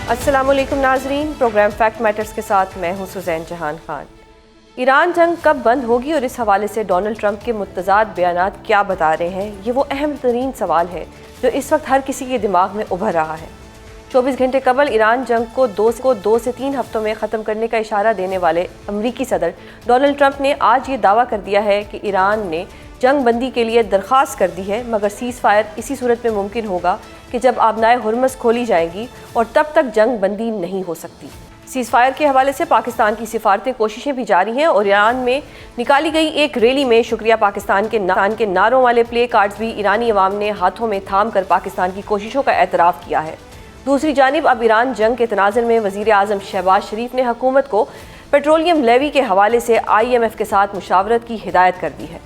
السلام علیکم ناظرین، پروگرام فیکٹ میٹرز کے ساتھ میں ہوں سوزین جہان خان۔ ایران جنگ کب بند ہوگی اور اس حوالے سے ڈونلڈ ٹرمپ کے متضاد بیانات کیا بتا رہے ہیں، یہ وہ اہم ترین سوال ہے جو اس وقت ہر کسی کے دماغ میں ابھر رہا ہے۔ 24 گھنٹے قبل ایران جنگ کو دو سے تین ہفتوں میں ختم کرنے کا اشارہ دینے والے امریکی صدر ڈونلڈ ٹرمپ نے آج یہ دعویٰ کر دیا ہے کہ ایران نے جنگ بندی کے لیے درخواست کر دی ہے، مگر سیز فائر اسی صورت میں ممکن ہوگا کہ جب آبنائے ہرمز کھولی جائیں گی اور تب تک جنگ بندی نہیں ہو سکتی۔ سیز فائر کے حوالے سے پاکستان کی سفارتی کوششیں بھی جاری ہیں اور ایران میں نکالی گئی ایک ریلی میں شکریہ پاکستان کے نعروں والے پلے کارڈز بھی ایرانی عوام نے ہاتھوں میں تھام کر پاکستان کی کوششوں کا اعتراف کیا ہے۔ دوسری جانب اب ایران جنگ کے تناظر میں وزیر اعظم شہباز شریف نے حکومت کو پیٹرولیم لیوی کے حوالے سے IMF کے ساتھ مشاورت کی ہدایت کر دی ہے۔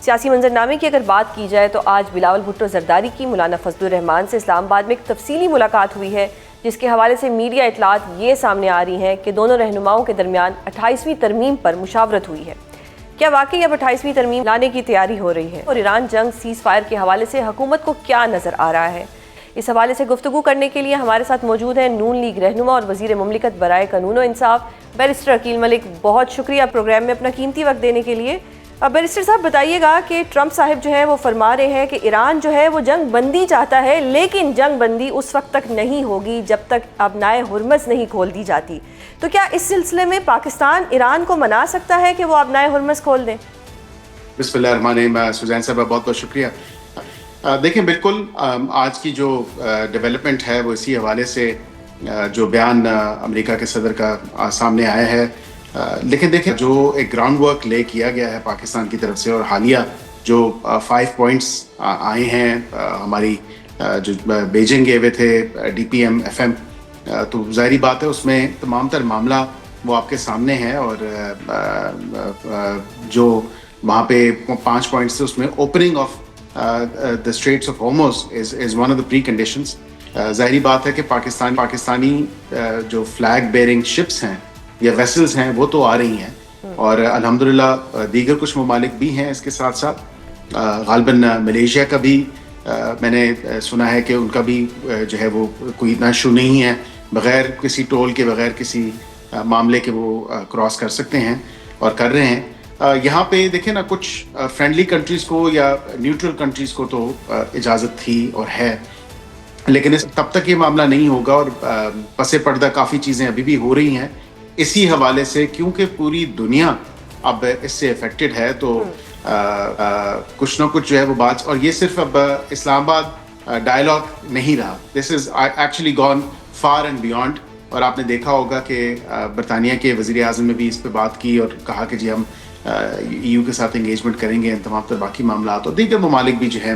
سیاسی منظرنامے کی اگر بات کی جائے تو آج بلاول بھٹو زرداری کی مولانا فضل الرحمان سے اسلام آباد میں ایک تفصیلی ملاقات ہوئی ہے، جس کے حوالے سے میڈیا اطلاعات یہ سامنے آ رہی ہیں کہ دونوں رہنماؤں کے درمیان 28ویں ترمیم پر مشاورت ہوئی ہے۔ کیا واقعی اب 28ویں ترمیم لانے کی تیاری ہو رہی ہے اور ایران جنگ سیز فائر کے حوالے سے حکومت کو کیا نظر آ رہا ہے؟ اس حوالے سے گفتگو کرنے کے لیے ہمارے ساتھ موجود ہیں نون لیگ رہنما اور وزیر مملکت برائے قانون و انصاف بیرسٹر عقیل ملک۔ بہت شکریہ پروگرام میں اپنا قیمتی وقت دینے کے لیے۔ بیرسٹر صاحب بتائیے گا کہ ٹرمپ صاحب جو ہیں وہ فرما رہے ہیں کہ ایران جو ہے وہ جنگ بندی چاہتا ہے، لیکن جنگ بندی اس وقت تک نہیں ہوگی جب تک آبنائے ہرمز نہیں کھول دی جاتی۔ تو کیا اس سلسلے میں پاکستان ایران کو منا سکتا ہے کہ وہ آبنائے ہرمز کھول دیں؟ بسم اللہ الرحمن الرحیم۔ سوزین صاحب بہت بہت شکریہ۔ دیکھیں بالکل آج کی جو ڈیولپمنٹ ہے وہ اسی حوالے سے جو بیان امریکہ کے صدر کا سامنے آیا ہے، لیکن دیکھیں جو ایک گراؤنڈ ورک لے کیا گیا ہے پاکستان کی طرف سے اور حالیہ جو 5 پوائنٹس آئے ہیں ہماری جو بیجنگ گئے ہوئے تھے DPM-FM، تو ظاہری بات ہے اس میں تمام تر معاملہ وہ آپ کے سامنے ہے، اور جو وہاں پہ 5 پوائنٹس تھے اس میں opening of the Straits of Hormuz is one of the preconditions۔ ظاہری بات ہے کہ پاکستانی جو فلیگ بیئرنگ شپس ہیں یا ویسلز ہیں وہ تو آ رہی ہیں، اور الحمدللہ دیگر کچھ ممالک بھی ہیں اس کے ساتھ ساتھ، غالباً ملیشیا کا بھی میں نے سنا ہے کہ ان کا بھی جو ہے وہ کوئی اتنا ایشو نہیں ہے، بغیر کسی ٹول کے بغیر کسی معاملے کے وہ کراس کر سکتے ہیں اور کر رہے ہیں۔ یہاں پہ دیکھیں نا، کچھ فرینڈلی کنٹریز کو یا نیوٹرل کنٹریز کو تو اجازت تھی اور ہے، لیکن تب تک یہ معاملہ نہیں ہوگا، اور پس پردہ کافی چیزیں ابھی بھی ہو رہی ہیں اسی حوالے سے، کیونکہ پوری دنیا اب اس سے افیکٹڈ ہے، تو کچھ نہ کچھ جو ہے وہ بات، اور یہ صرف اب اسلام آباد ڈائلاگ نہیں رہا، this is actually gone far and beyond. اور آپ نے دیکھا ہوگا کہ برطانیہ کے وزیر اعظم نے بھی اس پہ بات کی اور کہا کہ جی ہم EU کے ساتھ انگیجمنٹ کریں گے، تمام تر باقی معاملات، اور دیگر ممالک بھی جو ہیں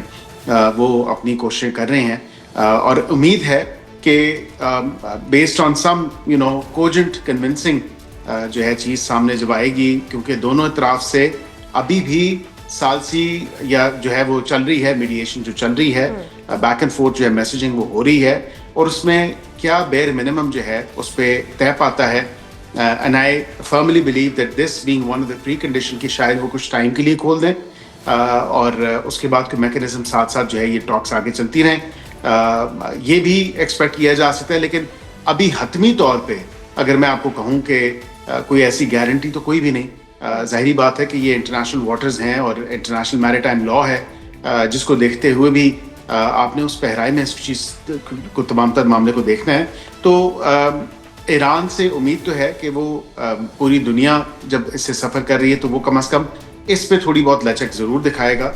وہ اپنی کوششیں کر رہے ہیں، اور امید ہے کہ based on some cogent convincing جو ہے چیز سامنے جب آئے گی، کیونکہ دونوں اطراف سے ابھی بھی ثالثی یا جو ہے وہ چل رہی ہے، میڈیشن جو چل رہی ہے، بیک اینڈ فورتھ جو ہے میسیجنگ وہ ہو رہی ہے، اور اس میں کیا بیر منیمم جو ہے اس پہ طے پاتا ہے۔ And I firmly believe that this being one of the precondition کہ شاید وہ کچھ ٹائم کے لیے کھول دیں، اور اس کے بعد کوئی میکینزم ساتھ ساتھ جو ہے یہ ٹاکس آگے چلتی رہیں، یہ بھی ایکسپیکٹ کیا جا سکتا ہے۔ لیکن ابھی حتمی طور پہ اگر میں آپ کو کہوں کہ کوئی ایسی گارنٹی تو کوئی بھی نہیں۔ ظاہری بات ہے کہ یہ انٹرنیشنل واٹرز ہیں اور انٹرنیشنل میریٹائم لا ہے، جس کو دیکھتے ہوئے بھی آپ نے اس پہرائی میں اس چیز کو تمام تر معاملے کو دیکھنا ہے۔ تو ایران سے امید تو ہے کہ وہ پوری دنیا جب اس سے سفر کر رہی ہے تو وہ کم از کم اس پہ تھوڑی بہت لچک ضرور دکھائے گا۔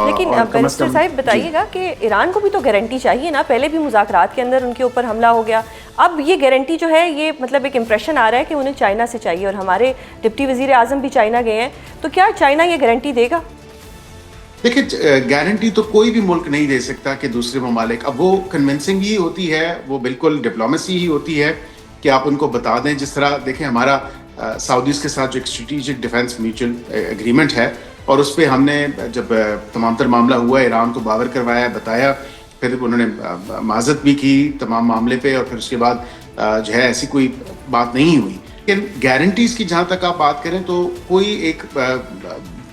لیکن بیرسٹر صاحب بتائیے گا کہ ایران کو بھی تو گارنٹی چاہیے نا، پہلے بھی مذاکرات کے اندر ان کے اوپر حملہ ہو گیا، اب یہ گارنٹی جو ہے یہ مطلب ایک امپریشن آ رہا ہے کہ انہیں چائنا سے چاہیے، اور ہمارے ڈپٹی وزیر اعظم بھی چائنا گئے ہیں، تو کیا چائنا یہ گارنٹی دے گا؟ دیکھیں گارنٹی تو کوئی بھی ملک نہیں دے سکتا کہ دوسرے ممالک، اب وہ کنونسنگ ہی ہوتی ہے، وہ بالکل ڈپلومیسی ہی ہوتی ہے کہ آپ ان کو بتا دیں۔ جس طرح دیکھیں ہمارا سعودیز کے ساتھ جو ایک اسٹریٹجک ڈیفنس میوچل اگریمنٹ ہے، اور اس پہ ہم نے جب تمام تر معاملہ ہوا ایران کو باور کروایا، بتایا، پھر انہوں نے معذرت بھی کی تمام معاملے پہ، اور پھر اس کے بعد جو ہے ایسی کوئی بات نہیں ہوئی۔ لیکن گارنٹیز کی جہاں تک آپ بات کریں تو کوئی ایک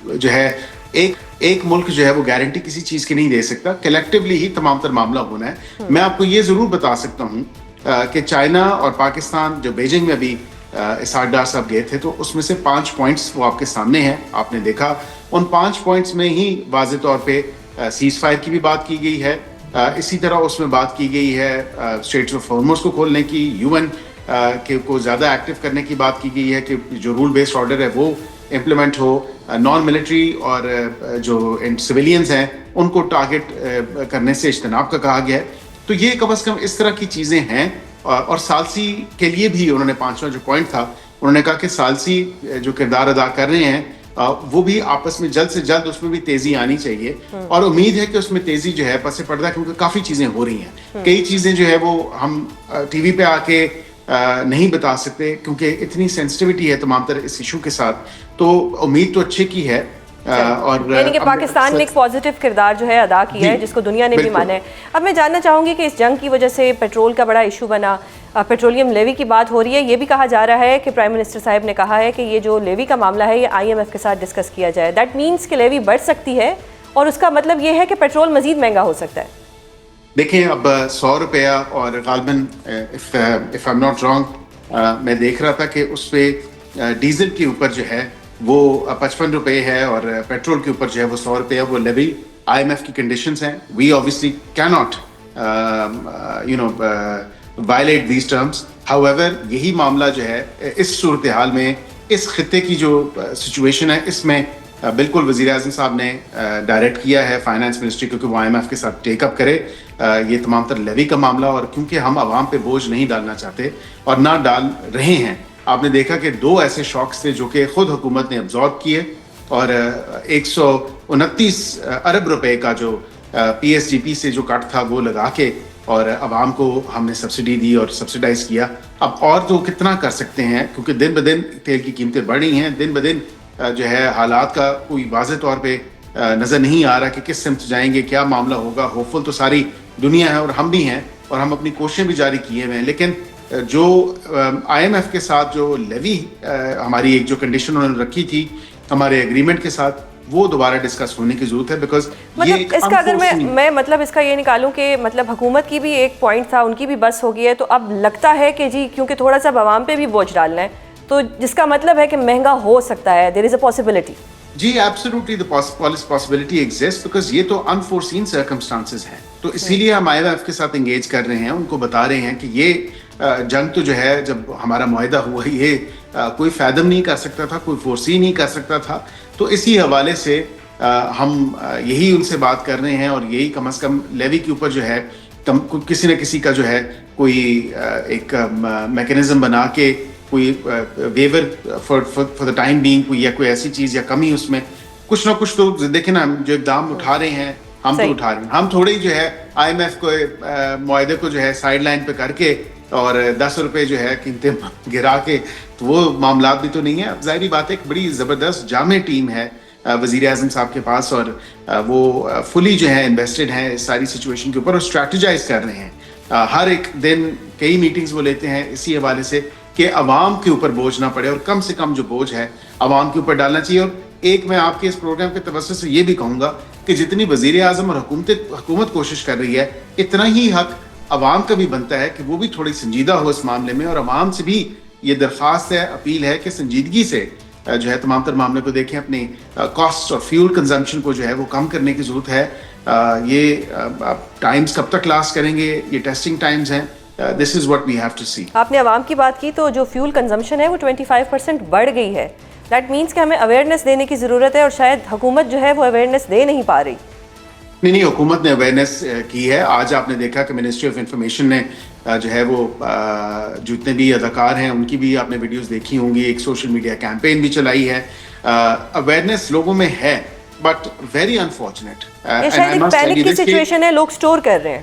جو ہے ایک ملک جو ہے وہ گارنٹی کسی چیز کی نہیں دے سکتا، کلیکٹیولی ہی تمام تر معاملہ ہونا ہے۔ میں آپ کو یہ ضرور بتا سکتا ہوں کہ چائنا اور پاکستان جو بیجنگ میں ابھی اسحاق ڈار صاحب گئے تھے تو اس میں سے 5 پوائنٹس وہ آپ کے سامنے ہیں, آپ نے دیکھا ان 5 پوائنٹس میں ہی واضح طور پہ سیز فائر کی بھی بات کی گئی ہے, اسی طرح اس میں بات کی گئی ہے اسٹریٹس آف ہارموز کو کھولنے کی, یو این کو زیادہ ایکٹیو کرنے کی بات کی گئی ہے کہ جو رول بیسڈ آرڈر ہے وہ امپلیمنٹ ہو, نان ملٹری اور جو سویلینز ہیں ان کو ٹارگٹ کرنے سے اجتناب کا کہا گیا ہے. تو یہ کم از کم اس طرح کی چیزیں ہیں. اور ثالثی کے لیے بھی انہوں نے 5واں جو پوائنٹ تھا انہوں نے کہا کہ ثالثی جو کردار ادا کر رہے ہیں وہ بھی آپس میں جلد سے جلد اس میں بھی تیزی آنی چاہیے, اور امید ہے کہ اس میں تیزی جو ہے پس پردہ, کیونکہ کافی چیزیں ہو رہی ہیں, کئی چیزیں جو ہے وہ ہم ٹی وی پہ آ کے نہیں بتا سکتے کیونکہ اتنی سینسٹیوٹی ہے تمام تر اس ایشو کے ساتھ. تو امید تو اچھے کی ہے, اور یعنی کہ پاکستان نے ایک پازیٹیو کردار جو ہے ادا کیا ہے جس کو دنیا نے بھی مانا ہے. اب میں جاننا چاہوں گی کہ اس جنگ کی وجہ سے پیٹرول کا بڑا ایشو بنا, پیٹرولیم لیوی کی بات ہو رہی ہے, یہ بھی کہا جا رہا ہے کہ پرائم منسٹر صاحب نے کہا ہے کہ یہ جو لیوی کا معاملہ ہے یہ IMF کے ساتھ ڈسکس کیا جائے. دیٹ مینس کہ لیوی بڑھ سکتی ہے اور اس کا مطلب یہ ہے کہ پیٹرول مزید مہنگا ہو سکتا ہے. دیکھیں اب 100 روپیہ اور غالباً if I'm not wrong میں دیکھ رہا تھا کہ اس پہ ڈیزل کے اوپر جو ہے وہ 55 روپے ہے اور پیٹرول کے اوپر جو ہے وہ 100 روپے ہے. وہ لیوی IMF کی کنڈیشنز ہیں. وی obviously cannot violate these terms. However یہی معاملہ جو ہے اس صورتحال میں اس خطے کی جو سچویشن ہے اس میں بالکل وزیر اعظم صاحب نے ڈائریکٹ کیا ہے فائنانس منسٹری کو کہ وہ IMF کے ساتھ ٹیک اپ کرے یہ تمام تر لیوی کا معاملہ, اور کیونکہ ہم عوام پہ بوجھ نہیں ڈالنا چاہتے اور نہ ڈال رہے ہیں. آپ نے دیکھا کہ 2 ایسے شاکس تھے جو کہ خود حکومت نے ابزارب کیے, اور 129 ارب روپے کا جو PSGP سے جو کٹ تھا وہ لگا کے اور عوام کو ہم نے سبسڈی دی اور سبسڈائز کیا. اب اور تو کتنا کر سکتے ہیں کیونکہ دن بدن تیل کی قیمتیں بڑھ رہی ہیں, دن بدن جو ہے حالات کا کوئی واضح طور پہ نظر نہیں آ رہا کہ کس سمت جائیں گے, کیا معاملہ ہوگا. ہوپفل تو ساری دنیا ہے اور ہم بھی ہیں اور ہم اپنی کوششیں بھی جاری کیے ہوئے ہیں, لیکن جو IMF کے ساتھ جو لیوی ہماری ایک جو کنڈیشن انہوں نے رکھی تھی ہمارے ایگریمنٹ کے ساتھ وہ دوبارہ ڈسکس ہونے کی ضرورت ہے. بیکاز مطلب اس کا اگر میں مطلب اس کا یہ نکالوں کہ مطلب حکومت کی بھی ایک پوائنٹ تھا, ان کی بھی بس ہو گئی ہے, تو اب لگتا ہے کہ جی کیونکہ تھوڑا سا عوام پہ بھی بوجھ ڈالنا ہے تو جس کا مطلب ہے کہ مہنگا ہو سکتا ہے. There is a possibility. جی absolutely the possibility exists because یہ تو unforeseen circumstances ہیں, تو اسی لیے ہم IMF کے ساتھ انگیج کر رہے ہیں, ان کو بتا رہے ہیں کہ یہ جنگ تو جو ہے جب ہمارا معاہدہ ہوا یہ کوئی فیدم نہیں کر سکتا تھا, کوئی فورسی نہیں کر سکتا تھا. تو اسی حوالے سے ہم یہی ان سے بات کر رہے ہیں, اور یہی کم از کم لیوی کے اوپر جو ہے کسی نہ کسی کا جو ہے کوئی ایک میکینزم بنا کے کوئی ویور فار دا ٹائم بینگ کوئی یا کوئی ایسی چیز یا کمی اس میں کچھ نہ کچھ تو دیکھیں نا جو اقدام اٹھا رہے ہیں ہم تو اٹھا رہے ہیں. ہم تھوڑے ہی جو ہے IMF کو معاہدے کو جو ہے سائڈ لائن پہ کر کے اور 10 روپے جو ہے قیمتیں گرا کے تو وہ معاملات بھی تو نہیں ہے. ظاہری بات ہے ایک بڑی زبردست جامع ٹیم ہے وزیر اعظم صاحب کے پاس, اور وہ فلی جو ہے انویسٹڈ ہیں اس ساری سچویشن کے اوپر اور اسٹریٹجائز کر رہے ہیں. ہر ایک دن کئی میٹنگز وہ لیتے ہیں اسی حوالے سے کہ عوام کے اوپر بوجھ نہ پڑے, اور کم سے کم جو بوجھ ہے عوام کے اوپر ڈالنا چاہیے. اور ایک میں آپ کے اس پروگرام کے توسط سے یہ بھی کہوں گا کہ جتنی وزیر اعظم اور حکومت کوشش کر رہی ہے اتنا ہی حق عوام کا بھی بنتا ہے کہ وہ بھی تھوڑی سنجیدہ ہو اس معاملے میں, اور عوام سے بھی یہ درخواست ہے, اپیل ہے کہ سنجیدگی سے جو ہے تمام تر معاملے کو دیکھیں. اپنی کاسٹ اور فیول کنزمپشن کو جو ہے وہ کم کرنے کی ضرورت ہے. یہ ٹائمز کب تک لاسٹ کریں گے, یہ ٹیسٹنگ ٹائمز ہیں. This is what we have to see. آپ نے عوام کی بات کی تو جو فیول کنزمپشن ہے وہ 25% بڑھ گئی ہے. دیٹ مینس کہ ہمیں اویئرنیس دینے کی ضرورت ہے, اور شاید حکومت جو ہے وہ اویئرنیس دے نہیں پا رہی. نہیں حکومت نے اویئرنیس کی ہے. آج آپ نے دیکھا کہ منسٹری آف انفارمیشن نے جو ہے وہ جتنے بھی اداکار ہیں ان کی بھی آپ نے ویڈیوز دیکھی ہوں گی, ایک سوشل میڈیا کیمپین بھی چلائی ہے. اویئرنیس لوگوں میں ہے بٹ ویری انفارچونیٹ. یہ شاید ایک پینک کی سچویشن ہے, لوگ سٹور کر رہے ہیں.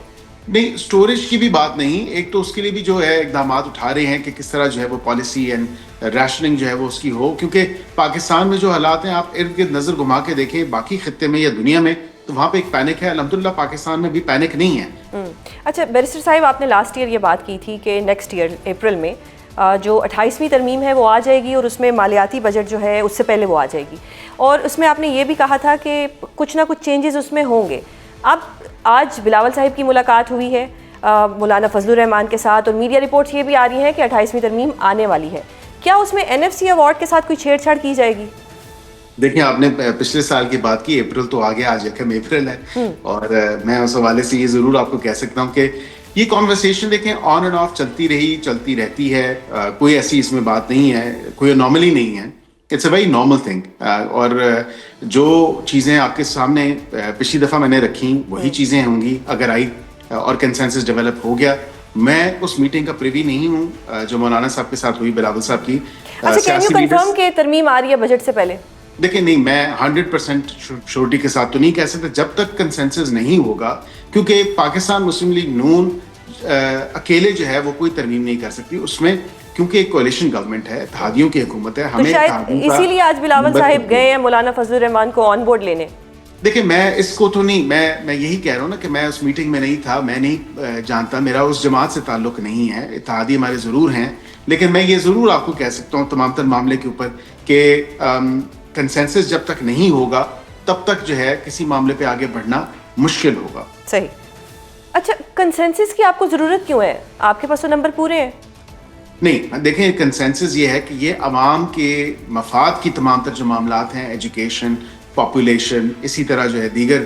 نہیں سٹوریج کی بھی بات نہیں, ایک تو اس کے لیے بھی جو ہے اقدامات اٹھا رہے ہیں کہ کس طرح جو ہے وہ پالیسی اینڈ ریشننگ جو ہے وہ اس کی ہو, کیونکہ پاکستان میں جو حالات ہیں آپ ارد گرد نظر گھما کے دیکھیں باقی خطے میں یا دنیا میں تو وہاں پہ ایک پینک ہے. الحمدللہ پاکستان میں بھی پینک نہیں ہے. اچھا بیرسٹر صاحب, آپ نے لاسٹ ایئر یہ بات کی تھی کہ نیکسٹ ایئر اپریل میں جو 28ویں ترمیم ہے وہ آ جائے گی, اور اس میں مالیاتی بجٹ جو ہے اس سے پہلے وہ آ جائے گی, اور اس میں آپ نے یہ بھی کہا تھا کہ کچھ نہ کچھ چینجز اس میں ہوں گے. اب آج بلاول صاحب کی ملاقات ہوئی ہے, مولانا فضل الرحمان کے ساتھ، اور میڈیا رپورٹس یہ بھی آ رہی ہیں کہ 28ویں ترمیم آنے والی ہے. کیا اس میں NFC ایوارڈ کے ساتھ کوئی چھیڑ چھاڑ کی جائے گی؟ دیکھیں، آپ نے پچھلے سال کی بات کی، اپریل تو آ گیا، آج یکم اپریل ہے، اور میں اس حوالے سے یہ ضرور آپ کو کہہ سکتا ہوں کہ یہ کانورسیشن دیکھیں آن اینڈ آف چلتی رہتی ہے. کوئی ایسی اس میں بات نہیں ہے، کوئی انارملی نہیں ہے. It's a very normal thing. اور جو چیزیں آپ کے سامنے پچھلی دفعہ میں نے رکھی وہی چیزیں ہوں گی. اگر آئی اور کنسنسس ڈیولپ ہو گیا، میں اس میٹنگ کا پریوی نہیں ہوں جو مولانا صاحب کے ساتھ ہوئی، بلاول صاحب کی. اچھا، کین یو کنفرم کہ ترمیم آ رہی ہے بجٹ سے پہلے؟ دیکھیں، نہیں، میں 100% شورٹی کے ساتھ تو نہیں کہہ سکتا جب تک کنسنسس نہیں ہوگا، کیونکہ پاکستان مسلم لیگ نون اکیلے جو ہے وہ کوئی ترمیم نہیں کر سکتی اس میں، کیونکہ ایک کولیشن گورنمنٹ ہے، اتحادیوں کی حکومت ہے. ہمیں اسی لیے آج بلاول صاحب گئے ہیں مولانا فضل الرحمان کو آن بورڈ لینے. دیکھیں، میں اس کو تو نہیں، میں یہی کہہ رہا ہوں نا کہ میں اس میٹنگ میں نہیں تھا، میں نہیں جانتا، میرا اس جماعت سے تعلق نہیں ہے. اتحادی ہمارے ضرور ہیں، لیکن میں یہ ضرور آپ کو کہہ سکتا ہوں تمام تر معاملے کے اوپر کہ کنسنسس جب تک نہیں ہوگا تب تک جو ہے کسی معاملے پہ آگے بڑھنا مشکل ہوگا. صحیح. اچھا، کنسنسس کی آپ کو ضرورت کیوں ہے؟ آپ کے پاس تو نمبر پورے ہیں. نہیں، دیکھیں، کنسنسس یہ ہے کہ یہ عوام کے مفاد کی تمام تر جو معاملات ہیں، ایجوکیشن، پاپولیشن، اسی طرح جو ہے دیگر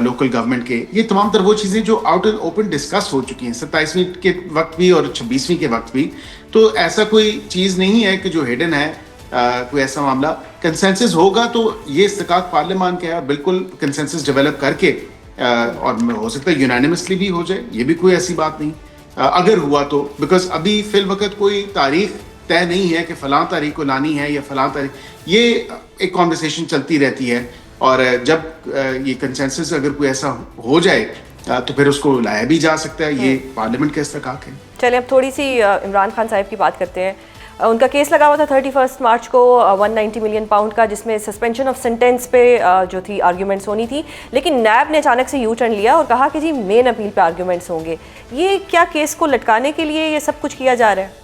لوکل گورنمنٹ کے، یہ تمام تر وہ چیزیں جو آؤٹ اینڈ اوپن ڈسکس ہو چکی ہیں 27ویں کے وقت بھی اور 26ویں کے وقت بھی. تو ایسا کوئی چیز نہیں ہے کہ جو ہڈن ہے، کوئی ایسا معاملہ. کنسنسس ہوگا تو یہ استحقاق پارلیمان کا ہے، بالکل کنسنسس ڈیولپ کر کے، اور ہو سکتا ہے یونانیمسلی بھی ہو جائے، یہ بھی کوئی ایسی بات نہیں اگر ہوا تو. بیکاز ابھی فی الوقت کوئی تاریخ طے نہیں ہے کہ فلاں تاریخ کو لانی ہے یا فلاں تاریخ. یہ ایک کانورسیشن چلتی رہتی ہے، اور جب یہ کنسنسس اگر کوئی ایسا ہو جائے تو پھر اس کو لایا بھی جا سکتا ہے. یہ پارلیمنٹ کا استحقاق ہے. چلیں اب تھوڑی سی عمران خان صاحب کی بات کرتے ہیں. ان کا کیس لگا ہوا تھا 31 مارچ کو 190 ملین پاؤنڈ کا، جس میں سسپینشن آف سینٹینس پہ جو تھی آرگیومنٹس ہونی تھی، لیکن نیب نے اچانک سے یو ٹرن لیا اور کہا کہ جی مین اپیل پہ آرگیومنٹس ہوں گے. یہ کیا کیس کو لٹکانے کے لیے یہ سب کچھ کیا جا رہا ہے؟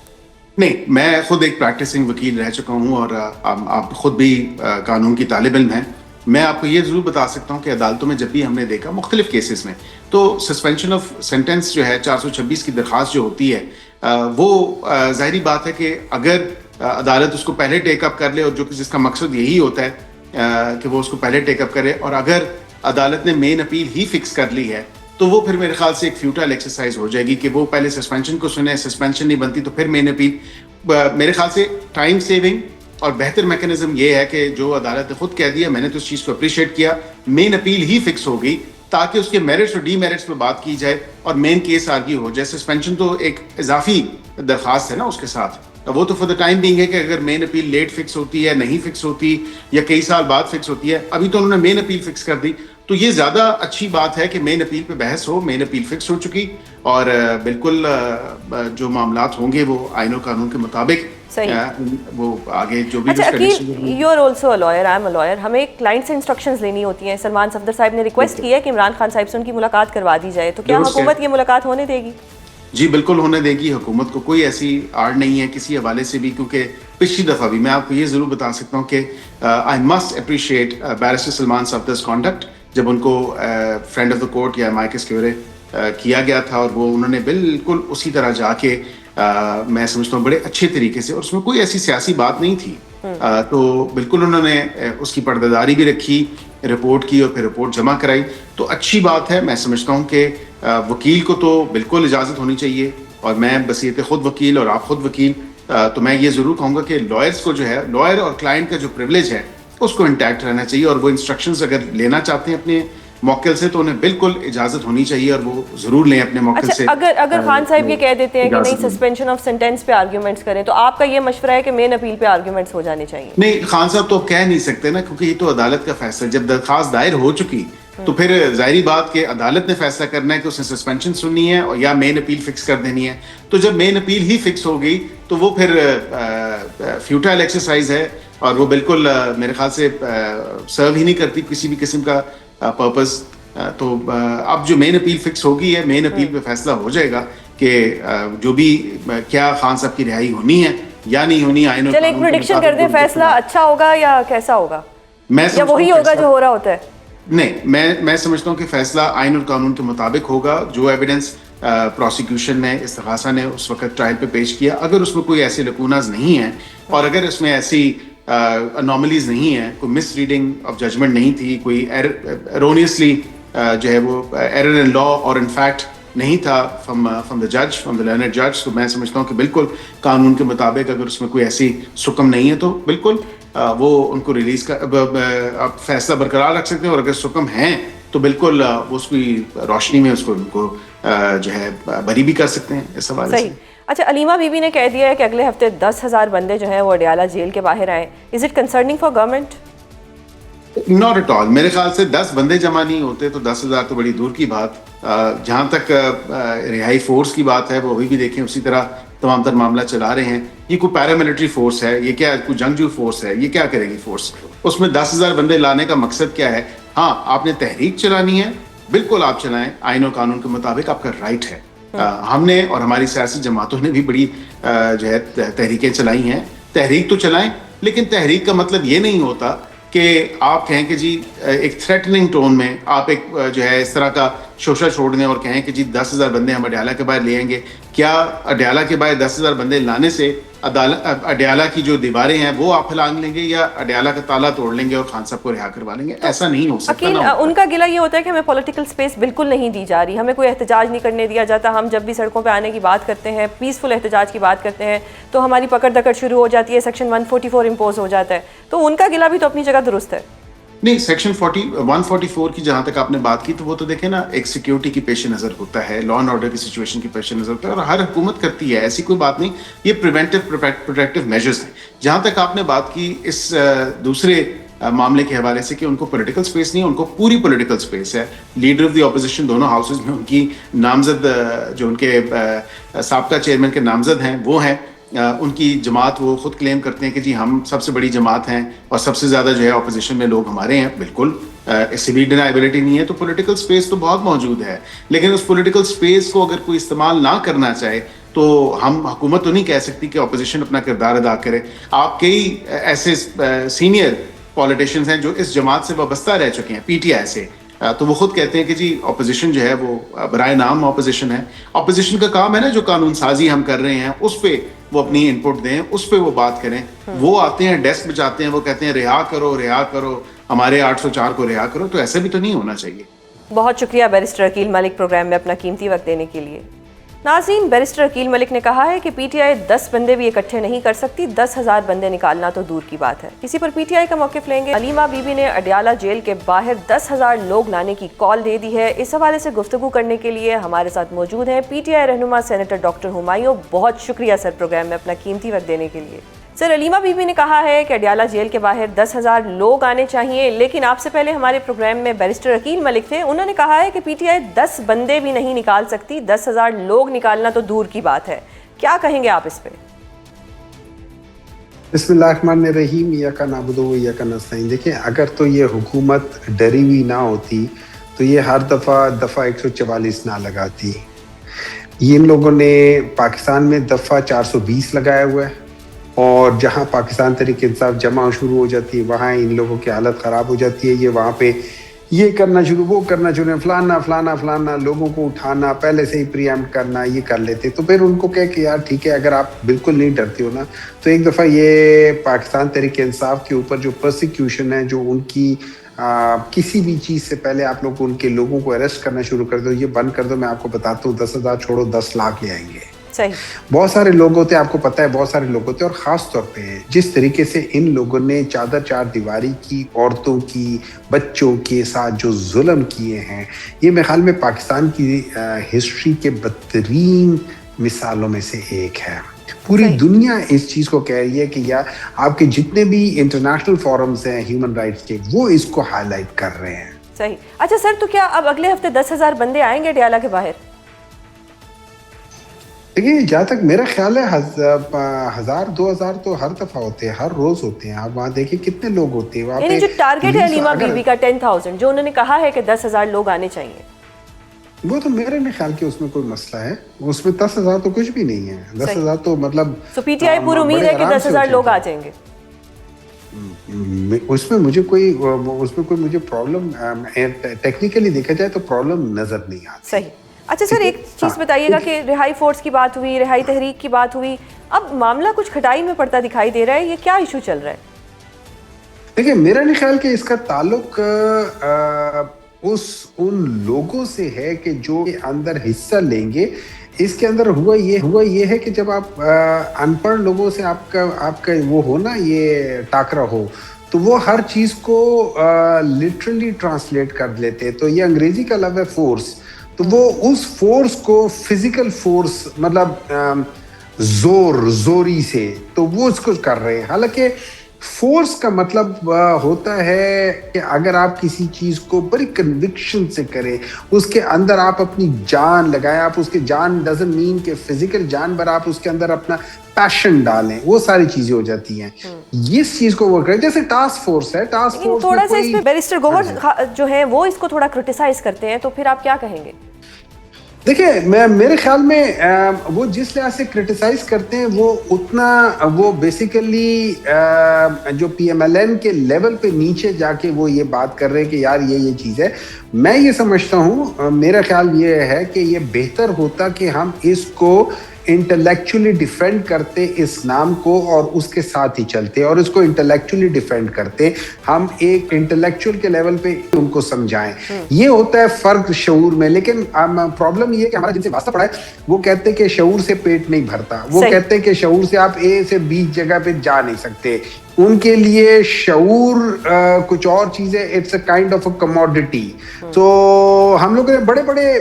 نہیں، میں خود ایک پریکٹسنگ وکیل رہ چکا ہوں، اور آپ خود بھی قانون کی طالب علم ہیں. میں آپ کو یہ ضرور بتا سکتا ہوں کہ عدالتوں میں جب بھی ہم نے دیکھا مختلف کیسز میں، تو سسپینشن آف سینٹینس جو ہے 426 کی درخواست جو ہوتی ہے، وہ ظاہری بات ہے کہ اگر عدالت اس کو پہلے ٹیک اپ کر لے، اور جس کا مقصد یہی ہوتا ہے کہ وہ اس کو پہلے ٹیک اپ کرے، اور اگر عدالت نے مین اپیل ہی فکس کر لی ہے تو وہ پھر میرے خیال سے ایک فیوٹائل ایکسرسائز ہو جائے گی کہ وہ پہلے سسپینشن کو سنے، سسپینشن نہیں بنتی تو پھر مین اپیل. میرے خیال سے ٹائم سیونگ اور بہتر میکانزم یہ ہے کہ جو عدالت نے خود کہہ دیا، میں نے تو اس چیز کو اپریشیٹ کیا، مین اپیل ہی فکس ہو گئی تاکہ اس کے میرٹس اور ڈی میرٹس پہ بات کی جائے اور مین کیس آرگیو ہو جائے. سسپینشن تو ایک اضافی درخواست ہے نا اس کے ساتھ، وہ تو فور دا ٹائم بینگ ہے کہ اگر مین اپیل لیٹ فکس ہوتی ہے، نہیں فکس ہوتی، یا کئی سال بعد فکس ہوتی ہے. ابھی تو انہوں نے مین اپیل فکس کر دی، تو یہ زیادہ اچھی بات ہے کہ مین اپیل پہ بحث ہو. مین اپیل فکس ہو چکی، اور بالکل جو معاملات ہوں گے وہ آئین و قانون کے مطابق وہ آگے جو بھی. اچھا Aqeel, you are also a lawyer, I am a lawyer. ہمیں کلائنٹ سے انسٹرکشنز لینی ہوتی ہیں. سلمان صفدر صاحب نے ریکویسٹ کی ہے کہ عمران خان صاحب سے ان کی ملاقات کروا دی جائے، تو کیا حکومت یہ ملاقات ہونے دے گی؟ جی بالکل ہونے دے گی. حکومت کو کوئی ایسی آڑ نہیں ہے کسی حوالے سے بھی، کیونکہ پچھلی دفعہ بھی میں آپ کو یہ ضرور بتا سکتا ہوں کہ I must appreciate barrister Salman Safdar's conduct. جب ان کو فرینڈ آف دا کورٹ یا مائکس کیورے کیا گیا تھا، اور وہ انہوں نے بالکل اسی طرح جا کے میں سمجھتا ہوں بڑے اچھے طریقے سے، اور اس میں کوئی ایسی سیاسی بات نہیں تھی، تو بالکل انہوں نے اس کی پردہ داری بھی رکھی، رپورٹ کی اور پھر رپورٹ جمع کرائی. تو اچھی بات ہے. میں سمجھتا ہوں کہ وکیل کو تو بالکل اجازت ہونی چاہیے، اور میں بصیرت خود وکیل اور آپ خود وکیل، تو میں یہ ضرور کہوں گا کہ لائرس کو جو ہے، لائر اور کلائنٹ کا جو پریولیج ہے اس کو انٹیکٹ رہنا چاہیے، اور وہ انسٹرکشنز اگر لینا چاہتے ہیں اپنے موکل سے تو انہیں بالکل اجازت ہونی چاہیے، اور وہ ضرور لیں اپنے موکل سے. اگر خان صاحب یہ کہہ دیتے ہیں کہ نہیں سسپینشن آف سینٹینس پہ آرگیومنٹس کریں، تو آپ کا یہ مشورہ ہے کہ مین اپیل پہ آرگیومنٹس ہو جانے چاہیے؟ نہیں، خان صاحب تو کہہ نہیں سکتے نا، کیونکہ یہ تو عدالت کا فیصلہ. جب درخواست دائر ہو چکی تو پھر ظاہری بات کہ عدالت نے فیصلہ کرنا ہے کہ اس نے سسپینشن سننی ہے یا مین اپیل فکس کر دینی ہے. تو جب مین اپیل ہی فکس ہو گئی تو وہ پھر فیوٹائل ایکسرسائز ہے، اور وہ بالکل میرے خیال سے سرو ہی نہیں کرتی کسی بھی قسم کا پرپز. تو اب جو مین اپیل فکس ہوگی ہے، مین اپیل پہ فیصلہ ہو جائے گا کہ جو بھی کیا خان صاحب کی رہائی ہونی ہے یا نہیں ہونی. آئین چلیں ایک پریڈکشن کر دیں، فیصلہ اچھا ہوگا یا کیسا ہوگا، یا وہی ہوگا جو ہو رہا ہوتا ہے؟ نہیں، میں سمجھتا ہوں کہ فیصلہ آئین اور قانون کے مطابق ہوگا. جو ایویڈنس پروسیکیوشن نے استغاثہ نے اس وقت ٹرائل پہ پیش کیا. اگر اس میں کوئی ایسے لکوناز نہیں ہیں اور اگر اس میں ایسی انوملیز نہیں ہیں, کوئی مس ریڈنگ آف ججمنٹ نہیں تھی, کوئی ایرونیسلی جو ہے وہ ایرر ان لا اور ان فیکٹ نہیں تھا فرام دا جج, فرام دا لرنڈ جج, تو میں سمجھتا ہوں کہ بالکل قانون کے مطابق اگر اس میں کوئی ایسی سکم نہیں ہے تو بالکل وہ ان کو ریلیز کا آپ فیصلہ برقرار رکھ سکتے ہیں, اور اگر سکم ہیں تو بالکل اس کی روشنی میں اس کو ان کو جو ہے بری بھی کر سکتے ہیں اس حوالے سے. اچھا, علیمہ بی بی نے کہہ دیا ہے کہ اگلے ہفتے 10,000 بندے جو ہیں وہ اڈیالہ جیل کے باہر آئیں. Is it concerning for government? Not at all. میرے خیال سے 10 بندے جمع نہیں ہوتے تو 10,000 تو بڑی دور کی بات. جہاں تک رہائی فورس کی بات ہے وہ ابھی بھی دیکھیں اسی طرح تمام تر معاملہ چلا رہے ہیں. یہ کوئی پیراملٹری فورس ہے, یہ کیا کوئی جنگجو فورس ہے, یہ کیا کرے گی فورس؟ اس میں 10,000 بندے لانے کا مقصد کیا ہے؟ ہاں, آپ نے تحریک چلانی ہے, بالکل آپ چلائیں, آئین و قانون کے مطابق آپ کا رائٹ ہے. ہم نے اور ہماری سیاسی جماعتوں نے بھی بڑی جو ہے تحریکیں چلائی ہیں. تحریک تو چلائیں, لیکن تحریک کا مطلب یہ نہیں ہوتا کہ آپ کہیں کہ جی ایک تھریٹننگ ٹون میں آپ ایک جو ہے اس طرح کا شوشہ چھوڑ دیں اور کہیں کہ جی 10,000 بندے ہم اڈیالہ کے باہر لے آئیں گے. کیا اڈیالہ کے باہر 10,000 بندے لانے سے اڈیالہ کی جو دیواریں ہیں وہ آپ ہلانگ لیں گے یا اڈیالہ کا تالا توڑ لیں گے اور خان صاحب کو رہا کروا لیں گے؟ ایسا نہیں ہو سکتا. ان کا گلہ یہ ہوتا ہے کہ ہمیں پولیٹیکل سپیس بالکل نہیں دی جا رہی, ہمیں کوئی احتجاج نہیں کرنے دیا جاتا. ہم جب بھی سڑکوں پہ آنے کی بات کرتے ہیں, پیسفل احتجاج کی بات کرتے ہیں, تو ہماری پکڑ دکڑ شروع ہو جاتی ہے, سیکشن 144 امپوز ہو جاتا ہے. تو ان کا گلہ بھی تو اپنی جگہ درست ہے. نہیں, سیکشن 144 کی جہاں تک آپ نے بات کی تو وہ تو دیکھیں نا, ایک سیکیورٹی کی پیش نظر ہوتا ہے, لا اینڈ آرڈر کی سچویشن کی پیش نظر ہوتا ہے, اور ہر حکومت کرتی ہے, ایسی کوئی بات نہیں. یہ پریونٹیو پروٹیکٹیو میجرز ہیں. جہاں تک آپ نے بات کی اس دوسرے معاملے کے حوالے سے کہ ان کو پولیٹیکل سپیس نہیں ہے, ان کو پوری پولیٹیکل سپیس ہے. لیڈر آف دی اپوزیشن دونوں ہاؤسز میں ان کی نامزد جو ان کے سابقہ چیئرمین کے نامزد ہیں وہ ہیں. ان کی جماعت وہ خود کلیم کرتے ہیں کہ جی ہم سب سے بڑی جماعت ہیں اور سب سے زیادہ جو ہے اپوزیشن میں لوگ ہمارے ہیں. بالکل اس سے بھی ڈینائبلٹی نہیں ہے. تو پولیٹیکل سپیس تو بہت موجود ہے, لیکن اس پولیٹیکل سپیس کو اگر کوئی استعمال نہ کرنا چاہے تو ہم حکومت تو نہیں کہہ سکتی کہ اپوزیشن اپنا کردار ادا کرے. آپ کئی ایسے سینئر پولیٹیشینز ہیں جو اس جماعت سے وابستہ رہ چکے ہیں, پی ٹی آئی سے, تو وہ خود کہتے ہیں کہ جی اپوزیشن جو ہے وہ برائے نام اپوزیشن ہے. اپوزیشن کا کام ہے نا جو قانون سازی ہم کر رہے ہیں اس پہ وہ اپنی انپٹ دیں, اس پہ وہ بات کریں. وہ آتے ہیں ڈیسک بچاتے ہیں, وہ کہتے ہیں رہا کرو ہمارے 804 کو رہا کرو. تو ایسا بھی تو نہیں ہونا چاہیے. بہت شکریہ بیرسٹر عقیل ملک پروگرام میں اپنا قیمتی وقت دینے کے لیے. ناظرین, بیرسٹر عقیل ملک نے کہا ہے کہ پی ٹی آئی 10 بندے بھی اکٹھے نہیں کر سکتی, 10,000 بندے نکالنا تو دور کی بات ہے. اسی پر پی ٹی آئی کا موقف لیں گے. علیمہ بی بی نے اڈیالہ جیل کے باہر 10,000 لوگ لانے کی کال دے دی ہے. اس حوالے سے گفتگو کرنے کے لیے ہمارے ساتھ موجود ہیں پی ٹی آئی رہنما سینیٹر ڈاکٹر ہمایوں. بہت شکریہ سر پروگرام میں اپنا قیمتی وقت دینے کے لیے. سر, علیمہ بی بی نے کہا ہے کہ اڈیالہ جیل کے باہر 10,000 لوگ آنے چاہیے, لیکن آپ سے پہلے ہمارے پروگرام میں بیرسٹر عقیل ملک تھے, انہوں نے کہا ہے کہ پی ٹی آئی 10 بندے بھی نہیں نکال سکتی, 10,000 لوگ نکالنا تو دور کی بات ہے. کیا کہیں گے آپ اس پہ؟ بسم اللہ الرحمن الرحیم. ایاک نعبد و ایاک نستعین. دیکھیں, اگر تو یہ حکومت ڈری ہوئی نہ ہوتی تو یہ ہر دفعہ 144 نہ لگاتی. ان لوگوں نے پاکستان میں دفعہ 420 لگایا ہوا ہے, اور جہاں پاکستان تحریک انصاف جمع شروع ہو جاتی ہے وہاں ان لوگوں کی حالت خراب ہو جاتی ہے. یہ وہاں پہ یہ کرنا شروع, وہ کرنا شروع, فلانا لوگوں کو اٹھانا, پہلے سے ہی پری ایمپٹ کرنا, یہ کر لیتے. تو پھر ان کو کہے کہ یار ٹھیک ہے, اگر آپ بالکل نہیں ڈرتے ہو نا تو ایک دفعہ یہ پاکستان تحریک انصاف کے اوپر جو پرسیکیوشن ہے, جو ان کی کسی بھی چیز سے پہلے آپ لوگ ان کے لوگوں کو اریسٹ کرنا شروع کر دو, یہ بند کر دو. میں آپ کو بتاتا ہوں 10,000 چھوڑو 10 لاکھ لے آئیں گے. بہت سارے لوگ ہوتے ہیں, آپ کو پتہ ہے بہت سارے لوگ ہوتے ہیں, اور خاص طور پہ جس طریقے سے ان لوگوں نے چار دیواری کی, عورتوں کی, بچوں کے ساتھ جو ظلم کیے ہیں, یہ میرے خیال میں پاکستان کی ہسٹری کے بدترین مثالوں میں سے ایک ہے. پوری دنیا اس چیز کو کہہ رہی ہے کہ یا آپ کے جتنے بھی انٹرنیشنل فورمز ہیں ہیومن رائٹس کے, وہ اس کو ہائی لائٹ کر رہے ہیں. صحیح. اچھا سر, تو کیا اب اگلے ہفتے 10,000 بندے آئیں گے اڈیالہ کے باہر؟ دیکھیے, جہاں تک میرا خیال ہے 1,000-2,000 تو ہر دفعہ ہوتے ہیں, ہر روز ہوتے ہیں. آپ وہاں دیکھیں کتنے لوگ ہوتے ہیں وہاں پہ. یعنی جو ٹارگیٹ ہے علیمہ بی بی کا 10,000, جو انہوں نے کہا ہے کہ 10,000 لوگ آنے چاہیے, وہ تو میرے نہیں خیال کہ اس میں کوئی مسئلہ ہے. اس میں 10,000 تو کچھ بھی نہیں ہے. 10,000 تو مطلب تو پی ٹی آئی پوری امید ہے کہ 10,000 لوگ آ جائیں گے. اس میں کوئی مجھے پرابلم ٹیکنیکلی دیکھا جائے تو پرابلم نظر نہیں آتی. صحیح. اچھا سر ایک چیز بتائیے گا کہ رہائی فورس کی بات ہوئی, رہائی تحریک کی بات ہوئی, اب معاملہ کچھ کھٹائی میں پڑتا دکھائی دے رہا ہے, یہ کیا ایشو چل رہا ہے؟ دیکھیں میرا نہیں خیال کہ اس کا تعلق ان لوگوں سے ہے کہ جو اندر حصہ لیں گے. اس کے اندر ہوا یہ ہے کہ جب آپ ان پڑھ لوگوں سے آپ کا وہ ہو نا, یہ ٹاکرا ہو, تو وہ ہر چیز کو لٹرلی ٹرانسلیٹ کر لیتے. تو یہ انگریزی کا لفظ ہے فورس, تو وہ اس فورس کو فزیکل فورس مطلب زوری سے تو وہ اس کو کر رہے ہیں. حالانکہ فورس کا مطلب ہوتا ہے کہ اگر آپ کسی چیز کو بڑی کنوکشن سے کریں, اس کے اندر آپ اپنی جان لگائیں, آپ اس کے جان ڈزنٹ مین کہ فزیکل جان, پر آپ اس کے اندر اپنا پیشن ڈالیں, وہ ساری چیزیں ہو جاتی ہیں. اس چیز کو وہ کریں جیسے ٹاسک فورس ہے. ٹاسک فورس تھوڑا سا اس پہ بیرسٹر گوہر جو ہے وہ اس کو تھوڑا کرٹیسائز کرتے ہیں, تو پھر آپ کیا کہیں گے؟ دیکھیں میرے خیال میں وہ جس لحاظ سے کرٹیسائز کرتے ہیں وہ اتنا وہ بیسیکلی جو پی ایم ایل این کے لیول پہ نیچے جا کے وہ یہ بات کر رہے ہیں کہ یار یہ چیز ہے. میں یہ سمجھتا ہوں, میرا خیال یہ ہے کہ یہ بہتر ہوتا کہ ہم اس کو انٹلیکچولی ڈیفینڈ کرتے اس نام کو اور اس کے ساتھ ہی چلتے, اور اس کو انٹلیکچولی ڈیفینڈ کرتے. ہم ایک انٹلیکچوئل کے لیول پہ ان کو سمجھائیں. یہ ہوتا ہے فرق شعور میں. لیکن پرابلم یہ ہے کہ ہمارا جن سے واسطہ پڑا ہے وہ کہتے ہیں کہ شعور سے پیٹ نہیں بھرتا, وہ کہتے ہیں کہ شعور سے آپ اے سے بی جگہ پہ جا نہیں سکتے. ان کے لیے شعور کچھ اور چیزیں, it's a kind of a commodity. تو ہم لوگوں نے بڑے بڑے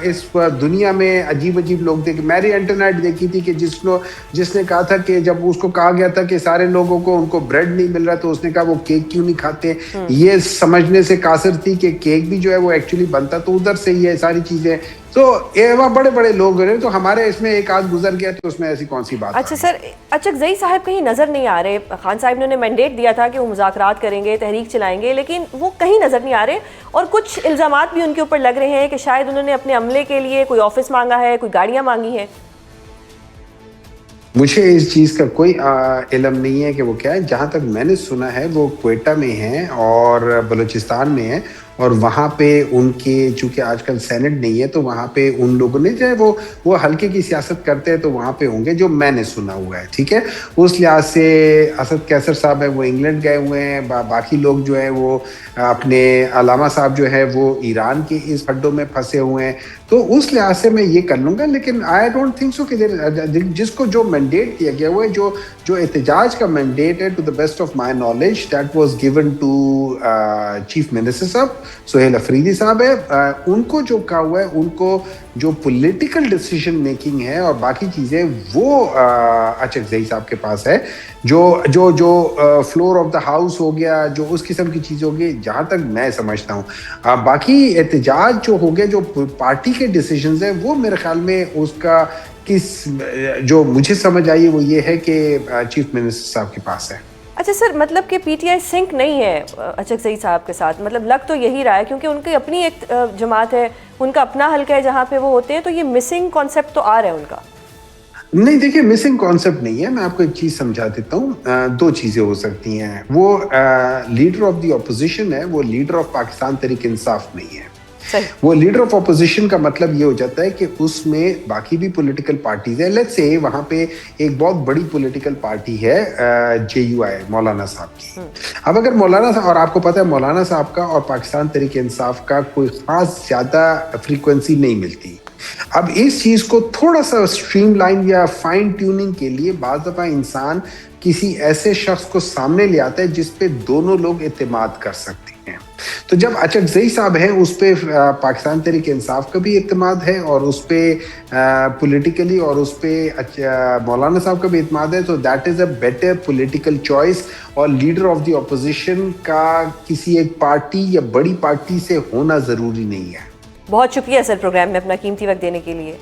اس دنیا میں عجیب لوگ دیکھے. میری انٹرنیٹ دیکھی تھی کہ جس نے کہا تھا کہ جب اس کو کہا گیا تھا کہ سارے لوگوں کو ان کو بریڈ نہیں مل رہا, تو اس نے کہا وہ کیک کیوں نہیں کھاتے. یہ سمجھنے سے قاصر تھی کہ کیک بھی جو ہے وہ ایکچولی بنتا تو ادھر سے ہی ہے ساری چیزیں. تو یہ بڑے بڑے لوگ ہیں, تو ہمارے اس میں ایک آدھ گزر گیا تو اس میں ایسی کون سی بات. اچھا سر, اچکزئی صاحب کہیں نظر نہیں آ رہے. خان صاحب نے انہیں مینڈیٹ دیا تھا کہ وہ مذاکرات کریں گے, تحریک چلائیں گے, لیکن وہ کہیں نظر نہیں آ رہے, اور کچھ الزامات بھی ان کے اوپر لگ رہے ہیں کہ شاید انہوں نے اپنے عملے کے لیے کوئی آفس مانگا ہے, کوئی گاڑیاں مانگی ہیں. مجھے اس چیز کا کوئی علم نہیں ہے کہ وہ کیا ہے. جہاں تک میں نے سنا ہے وہ کوئٹہ میں ہیں اور بلوچستان میں ہیں, اور وہاں پہ ان کے چونکہ آج کل سینٹ نہیں ہے تو وہاں پہ ان لوگوں نے جو ہے وہ ہلکے کی سیاست کرتے ہیں, تو وہاں پہ ہوں گے جو میں نے سنا ہوا ہے. ٹھیک ہے, اس لحاظ سے اسد کیسر صاحب ہیں وہ انگلینڈ گئے ہوئے ہیں, باقی لوگ جو ہے وہ اپنے علامہ صاحب جو ہے وہ ایران کے اس ہڈوں میں پھنسے ہوئے ہیں. تو اس لحاظ سے میں یہ کر لوں گا. لیکن آئی ڈونٹ تھنک سو کہ جس کو جو مینڈیٹ دیا گیا ہوا ہے, جو احتجاج کا مینڈیٹ ہے, to the best of my knowledge that was given to chief minister صاحب سہیل افریدی صاحب ہے. ان کو جو کہا ہوا ہے, ان کو جو پولیٹیکل ڈیسیژن میکنگ ہے اور باقی چیزیں وہ اچکزئی صاحب کے پاس ہے. جو فلور آف دا ہاؤس ہو گیا, جو اس قسم کی چیز ہوگی, جہاں تک میں سمجھتا ہوں. باقی احتجاج جو ہو گیا, جو پارٹی کے ڈیسیژنز ہیں, وہ میرے خیال میں اس کا جو مجھے سمجھ آئی وہ یہ ہے کہ چیف منسٹر صاحب کے پاس ہے. اچھا سر, مطلب کہ پی ٹی آئی سنک نہیں ہے اچکزئی صاحب کے ساتھ, مطلب لگ تو یہی رہا ہے, کیونکہ ان کی اپنی ایک جماعت ہے, ان کا اپنا حلقہ ہے جہاں پہ وہ ہوتے ہیں, تو یہ مسنگ کانسیپٹ تو آ رہا ہے ان کا. نہیں دیکھیے, مسنگ کانسیپٹ نہیں ہے. میں آپ کو ایک چیز سمجھا دیتا ہوں. دو چیزیں ہو سکتی ہیں. وہ لیڈر آف دی اپوزیشن ہے, وہ لیڈر آف پاکستان تحریک انصاف نہیں ہے. وہ لیڈر آف اپوزیشن کا مطلب یہ ہو جاتا ہے کہ اس میں باقی بھی پولیٹیکل پارٹیز ہیں. لیٹس سے وہاں پہ ایک بہت بڑی پولیٹیکل پارٹی ہے جے یو آئی, مولانا صاحب کی. اب اگر مولانا صاحب, اور آپ کو پتہ ہے مولانا صاحب کا اور پاکستان تحریک انصاف کا کوئی خاص زیادہ فریکوینسی نہیں ملتی. اب اس چیز کو تھوڑا سا اسٹریم لائن یا فائن ٹیوننگ کے لیے بعض دفعہ انسان کسی ایسے شخص کو سامنے لے آتا ہے جس پہ دونوں لوگ اعتماد کر سکتے ہیں. تو جب اچکزئی صاحب ہیں, اس پہ پاکستان تحریک انصاف کا بھی اعتماد ہے, اور اس پہ پولیٹیکلی اور اس پہ مولانا صاحب کا بھی اعتماد ہے. تو that is a better political choice. اور لیڈر آف دی اپوزیشن کا کسی ایک پارٹی یا بڑی پارٹی سے ہونا ضروری نہیں ہے. بہت شکریہ سر پروگرام میں اپنا قیمتی وقت دینے کے لیے.